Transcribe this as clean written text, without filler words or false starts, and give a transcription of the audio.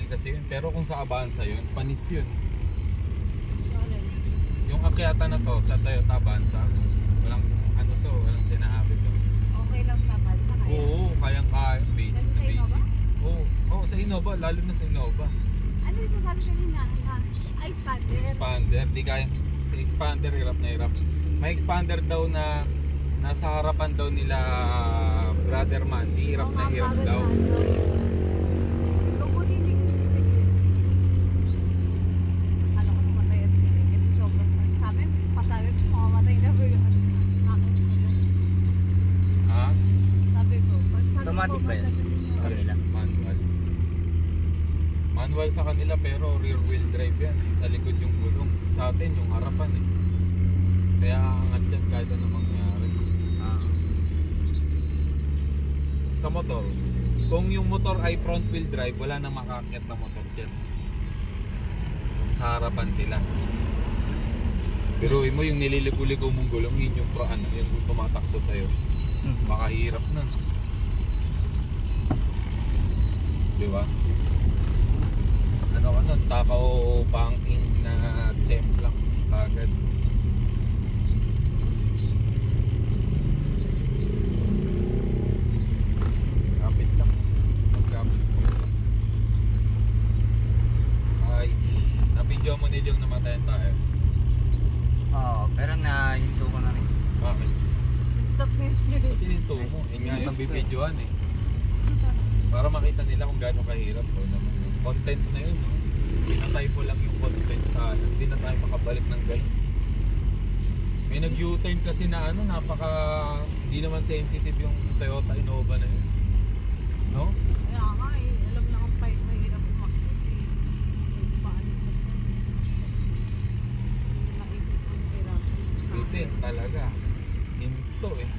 kasi yun. Pero kung sa Avanza yun, panis yun. Yung akyata na to sa Toyota Avanza, walang ano to, walang sinabi to. Okay lang sa Avanza kaya? Oo, kayang-kaya. Basic Sa na Innova? basic. Oo, sa Innova, lalo na sa Innova. Ano yung sabi kanina? Ay, expander. Expander, di kaya. Sa expander, hirap na hirap. May expander daw na nasa harapan daw nila brother man, di hirap na hirap daw. Lungkot hindi ko sisigil. Ano ko namatay at kasi sobrang sa amin, pasabi ko mamamatay na pero yung akin. Ha? Sabi ko, pag sabi Automatic ko, ba yan? mamamatay na. Kanila. Manual. Manual sa kanila pero rear wheel drive yan. Sa likod yung gulong. Sa atin yung harapan eh. Kaya angat yan kahit ano mangyari. Ah. Sa motor, kung yung motor ay front wheel drive, wala nang makakit na motor dyan. Kung sa harapan sila. Pero mo yung nililigo-ligo mong gulong, yun yung yung tumatakbo sa'yo. Baka hirap na. Di ba? Ano ka nun? Takaw banking na temp lang. Agad. Kapit lang. Magkapit. Ay, na-video mo nila yung namatayan tayo. Oo, pero na-hinto ko na rin. Bakit? Stop na yung spirit. Ba't tininto mo? Yun nga yung bibidyoan eh. Para makita nila kung gaano kahirap o naman. Content na yun, no? Pinatay mo lang yung content sa atin. Hindi na tayo makabalik ng ganyan. May nag-U-turn kasi na ano, napaka hindi naman sensitive yung Toyota Innova na yun. No? Kaya nga eh, alam na kung mahirap umakit eh. Paano ko pa. Nakikita ko hirap. Bitin talaga. Hinto eh.